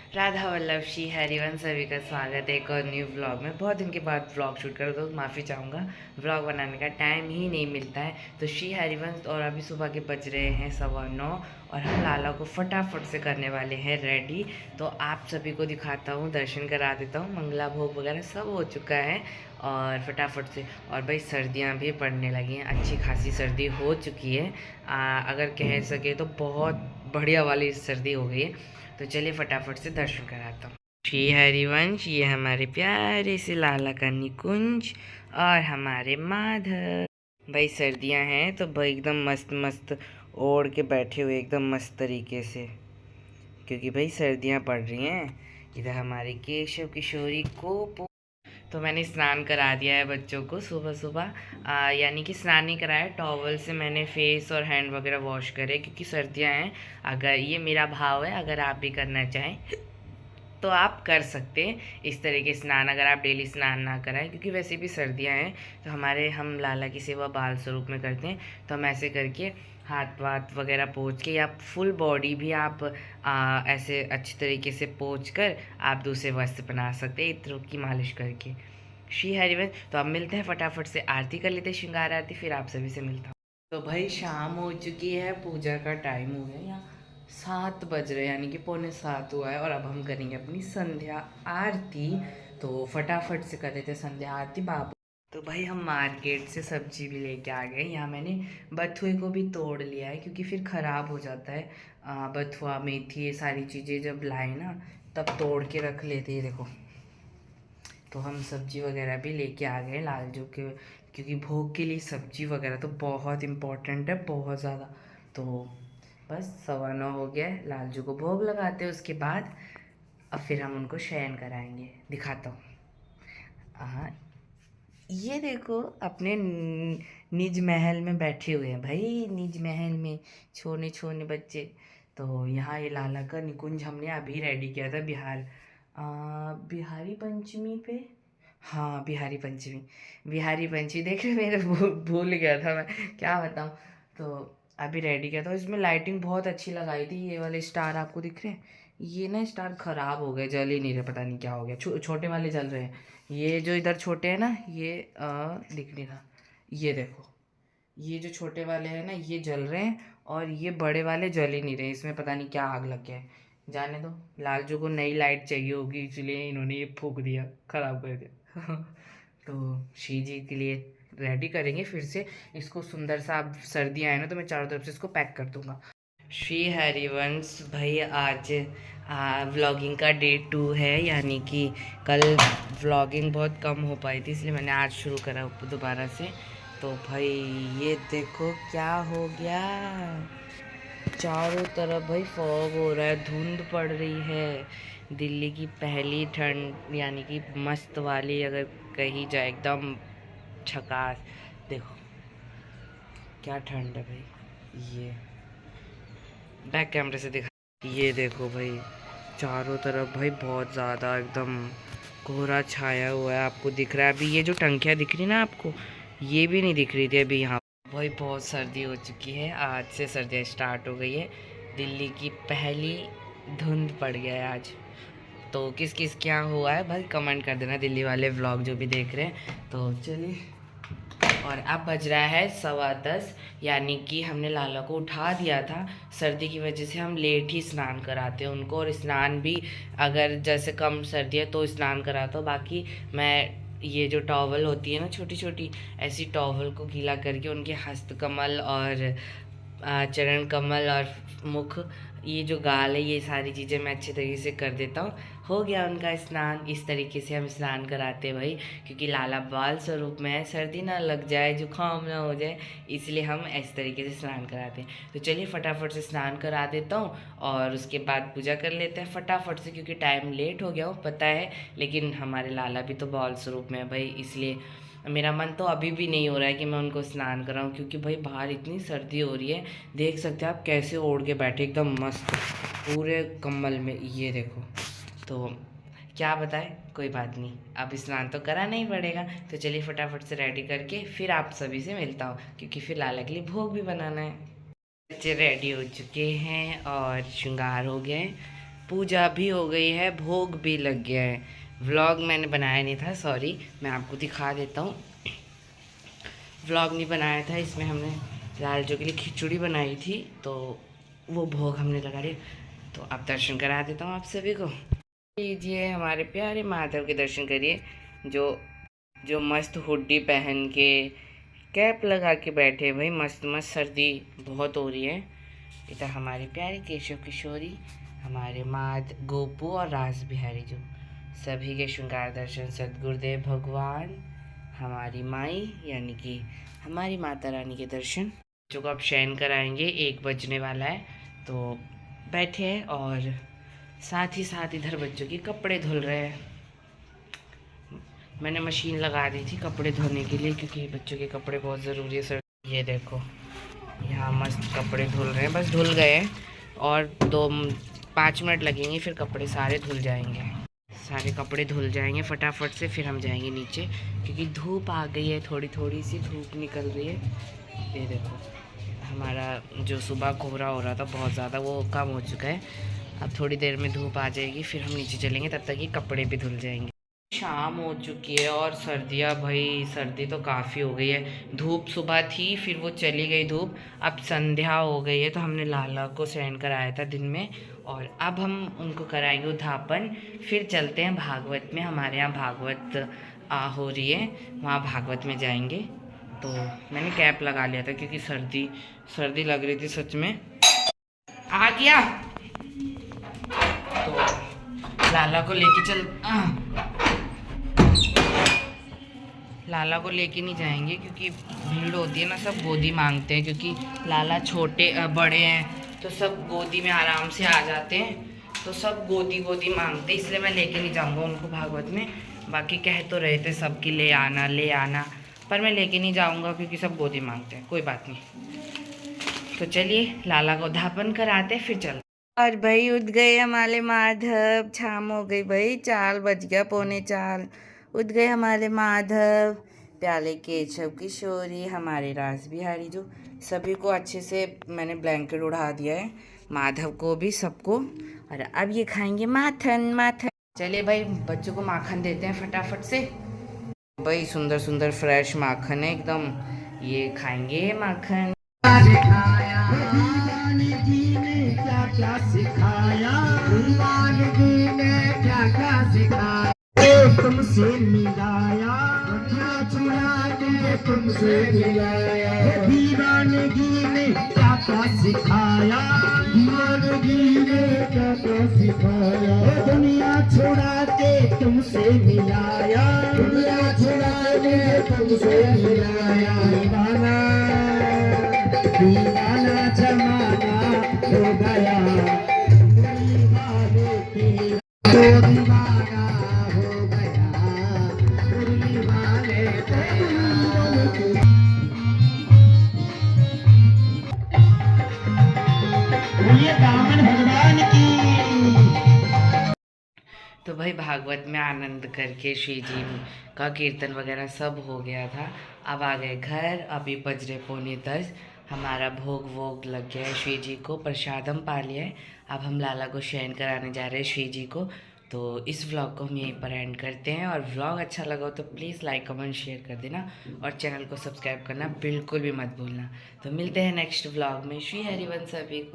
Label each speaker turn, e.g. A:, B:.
A: राधा वल्लभ श्री हरिवंश सभी का स्वागत है एक और न्यू व्लॉग में। बहुत दिन के बाद व्लॉग शूट कर तो माफ़ी चाहूँगा, व्लॉग बनाने का टाइम ही नहीं मिलता है। तो श्री हरिवंश और अभी सुबह के बज रहे हैं 9:15 और हम लाला को फटाफट से करने वाले हैं रेडी। तो आप सभी को दिखाता हूँ, दर्शन करा देता हूँ। मंगला भोग वगैरह सब हो चुका है और फटाफट से। और भाई सर्दियाँ भी पड़ने लगी हैं, अच्छी खासी सर्दी हो चुकी है। अगर कह सके तो बहुत बढ़िया वाली सर्दी हो गई है। तो चलिए फटाफट से दर्शन कराता हूँ। श्री हरिवंश, ये हमारे प्यारे से लाला का निकुंज और हमारे माधव। भाई सर्दियाँ हैं तो भाई एकदम मस्त मस्त ओढ़ के बैठे हुए एकदम मस्त तरीके से, क्योंकि भाई सर्दियाँ पड़ रही हैं। इधर हमारे केशव किशोरी को तो मैंने स्नान करा दिया है बच्चों को सुबह सुबह। यानी कि स्नान नहीं कराया, टॉवल से मैंने फेस और हैंड वगैरह वॉश करे, क्योंकि सर्दियाँ हैं। अगर ये मेरा भाव है, अगर आप भी करना चाहें तो आप कर सकते हैं इस तरह के स्नान, अगर आप डेली स्नान ना कराएं, क्योंकि वैसे भी सर्दियाँ हैं। तो हम लाला की सेवा बाल स्वरूप में करते हैं, तो हम ऐसे करके हाथ वाथ वगैरह पोंछ के या फुल बॉडी भी आप ऐसे अच्छी तरीके से पोंछ कर आप दूसरे वस्त्र बना सकते हैं इत्रों की मालिश करके। श्री हरिवंश, तो अब मिलते हैं, फटाफट से आरती कर लेते हैं, श्रृंगार आरती, फिर आप सभी से मिलता हूँ। तो भाई शाम हो चुकी है, पूजा का टाइम हो गया, यहाँ 7 बज रहे हैं, यानी कि 6:45 हुआ है। और अब हम करेंगे अपनी संध्या आरती। तो फटाफट से कर लेते हैं संध्या आरती बाबू। तो भाई हम मार्केट से सब्जी भी लेके आ गए। यहाँ मैंने बथुए को भी तोड़ लिया है, क्योंकि फिर ख़राब हो जाता है। बथुआ मेथी ये सारी चीज़ें जब लाए ना, तब तोड़ के रख लेते हैं। देखो, तो हम सब्जी वगैरह भी लेके आ गए लालजू के, क्योंकि भोग के लिए सब्जी वगैरह तो बहुत इम्पोर्टेंट है, बहुत ज़्यादा। तो बस 9:15 हो गया है, लालजू को भोग लगाते हैं, उसके बाद अब फिर हम उनको शयन कराएंगे। दिखाता हूँ। हाँ, ये देखो अपने निज महल में बैठे हुए हैं भाई, निज महल में छोने छोने बच्चे। तो यहाँ ये लाला का निकुंज हमने अभी रेडी किया था बिहारी पंचमी पे। हाँ, बिहारी पंचमी, बिहारी पंचमी देख रहे, मेरे भूल गया था मैं, क्या बताऊँ। तो अभी रेडी किया था, इसमें लाइटिंग बहुत अच्छी लगाई थी। ये वाले स्टार आपको दिख रहे हैं, ये ना स्टार खराब हो गए, जल ही नहीं रहे, पता नहीं क्या हो गया। छोटे वाले जल रहे हैं, ये जो इधर छोटे हैं ना, ये दिख नहीं रहा। ये देखो, ये जो छोटे वाले हैं ना, ये जल रहे हैं, और ये बड़े वाले जल ही नहीं रहे, इसमें पता नहीं क्या आग लग गया है। जाने दो, लालजू को नई लाइट चाहिए होगी, इसलिए इन्होंने ये फूक दिया, खराब कर दिया। तो श्री जी के लिए रेडी करेंगे फिर से इसको सुंदर सा। अब सर्दी आए ना, तो मैं चारों तरफ से इसको पैक कर दूंगा। श्री हरिवंश भाई, आज व्लॉगिंग का डे 2 है, यानी कि कल व्लॉगिंग बहुत कम हो पाई थी, इसलिए मैंने आज शुरू करा दोबारा से। तो भाई ये देखो क्या हो गया, चारों तरफ भाई फॉग हो रहा है, धुंध पड़ रही है। दिल्ली की पहली ठंड, यानी कि मस्त वाली अगर कही जाए, एकदम झकास। देखो क्या ठंड है भाई, ये बैक कैमरे से दिखा। ये देखो भाई, चारों तरफ भाई बहुत ज़्यादा एकदम कोहरा छाया हुआ है, आपको दिख रहा है। अभी ये जो टंकियाँ दिख रही ना आपको, ये भी नहीं दिख रही थी अभी यहाँ। भाई बहुत सर्दी हो चुकी है, आज से सर्दियाँ स्टार्ट हो गई है। दिल्ली की पहली धुंध पड़ गया है आज। तो किस किस क्या हुआ है भाई, कमेंट कर देना, दिल्ली वाले व्लॉग जो भी देख रहे हैं। तो चलिए, और अब बज रहा है 10:15, यानी कि हमने लाला को उठा दिया था। सर्दी की वजह से हम लेट ही स्नान कराते हैं उनको, और स्नान भी अगर जैसे कम सर्दी है तो स्नान कराता हूँ। बाकी मैं ये जो टॉवल होती है ना, छोटी छोटी ऐसी टॉवल को गीला करके उनके हस्तकमल और चरण कमल और मुख, ये जो गाल है, ये सारी चीज़ें मैं अच्छे तरीके से कर देता हूँ। हो गया उनका स्नान। इस तरीके से हम स्नान कराते हैं भाई, क्योंकि लाला बाल स्वरूप में है, सर्दी ना लग जाए, जुकाम ना हो जाए, इसलिए हम इस तरीके से स्नान कराते हैं। तो चलिए फटाफट से स्नान करा देता हूँ और उसके बाद पूजा कर लेते हैं फटाफट से, क्योंकि टाइम लेट हो गया हो पता है, लेकिन हमारे लाला भी तो बाल स्वरूप में है भाई, इसलिए मेरा मन तो अभी भी नहीं हो रहा है कि मैं उनको स्नान कराऊं, क्योंकि भाई बाहर इतनी सर्दी हो रही है। देख सकते हैं आप कैसे ओढ़ के बैठे एकदम मस्त पूरे कम्बल में, ये देखो। तो क्या बताएं, कोई बात नहीं, अब स्नान तो कराना ही पड़ेगा। तो चलिए फटाफट से रेडी करके फिर आप सभी से मिलता हूँ, क्योंकि फिर लाला के लिए भोग भी बनाना है। बच्चे रेडी हो चुके हैं और श्रृंगार हो गए, पूजा भी हो गई है, भोग भी लग गया है। व्लॉग मैंने बनाया नहीं था, सॉरी, मैं आपको दिखा देता हूँ। व्लॉग नहीं बनाया था, इसमें हमने लाल जो के लिए खिचड़ी बनाई थी, तो वो भोग हमने लगा लिया। तो अब दर्शन करा देता हूँ आप सभी को। लीजिए हमारे प्यारे माधव के दर्शन करिए, जो जो मस्त हुड्डी पहन के कैप लगा के बैठे भाई, मस्त मस्त। सर्दी बहुत हो रही है। इधर हमारे प्यारे केशव किशोरी, हमारे माद गोपू और रास बिहारी, जो सभी के श्रृंगार दर्शन सदगुरुदेव भगवान, हमारी माई यानी कि हमारी माता रानी के दर्शन। बच्चों को अब शयन कराएंगे, 1 बजने वाला है, तो बैठे हैं। और साथ ही साथ इधर बच्चों के कपड़े धुल रहे हैं। मैंने मशीन लगा दी थी कपड़े धोने के लिए, क्योंकि बच्चों के कपड़े बहुत ज़रूरी है सर। ये देखो यहाँ मस्त कपड़े धुल रहे हैं, बस धुल गए हैं और 5 मिनट लगेंगे, फिर कपड़े सारे धुल जाएंगे। सारे कपड़े धुल जाएंगे फटाफट से, फिर हम जाएंगे नीचे, क्योंकि धूप आ गई है, थोड़ी थोड़ी सी धूप निकल रही है। ये देखो हमारा जो सुबह कोहरा हो रहा था बहुत ज़्यादा, वो कम हो चुका है। अब थोड़ी देर में धूप आ जाएगी, फिर हम नीचे चलेंगे, तब तक ये कपड़े भी धुल जाएंगे। शाम हो चुकी है और सर्दियाँ, भाई सर्दी तो काफ़ी हो गई है। धूप सुबह थी, फिर वो चली गई धूप, अब संध्या हो गई है। तो हमने लाला को शयन कराया था दिन में, और अब हम उनको कराएंगे उद्धापन। फिर चलते हैं भागवत में, हमारे यहाँ भागवत हो रही है, वहाँ भागवत में जाएंगे। तो मैंने कैप लगा लिया था, क्योंकि सर्दी लग रही थी सच में। आ गया तो लाला को लेके लाला को लेके नहीं जाएंगे, क्योंकि भीड़ होती है ना, सब गोदी मांगते हैं। क्योंकि लाला छोटे बड़े हैं, तो सब गोदी में आराम से आ जाते हैं, तो सब गोदी गोदी मांगते हैं, इसलिए मैं लेके नहीं जाऊंगा उनको भागवत में। बाकी कह तो रहे थे सबकी ले आना, पर मैं लेके नहीं जाऊंगा, क्योंकि सब गोदी मांगते हैं। कोई बात नहीं, तो चलिए लाला को धापन कराते फिर चल। और भाई उठ गए हमारे माधव, शाम हो गई भाई, 4 बज गया, 3:45 उठ गए हमारे माधव, प्याले केशव किशोरी, हमारे रास बिहारी, जो सभी को अच्छे से मैंने ब्लैंकेट उड़ा दिया है, माधव को भी, सबको। और अब ये खाएंगे माखन। चलिए भाई बच्चों को माखन देते हैं फटाफट से। भाई सुंदर सुंदर फ्रेश माखन है एकदम, ये खाएंगे माखन। क्या सिखाया क्या सिखाया, तुमसे मिलाया, चुरा के तुमसे मिलाया, दीवानगी ने क्या सिखाया, दीवानगी ने क्या सिखाया, दुनिया छुड़ा के तुमसे मिलाया, दुनिया छुड़ा के तुमसे मिलाया, दीवाना जमाना हो गया, भगवान की। तो भाई भागवत में आनंद करके श्री जी का कीर्तन वगैरह सब हो गया था। अब आ गए घर, अभी बज रहे 9:45, हमारा भोग वोग लग गया है, श्री जी को प्रसाद हम पा लिया है। अब हम लाला को शयन कराने जा रहे हैं श्री जी को। तो इस व्लॉग को हम यहीं पर एंड करते हैं, और व्लॉग अच्छा लगा हो तो प्लीज़ लाइक कमेंट शेयर कर देना, और चैनल को सब्सक्राइब करना बिल्कुल भी मत भूलना। तो मिलते हैं नेक्स्ट व्लॉग में। श्री हरिवंश सभी को।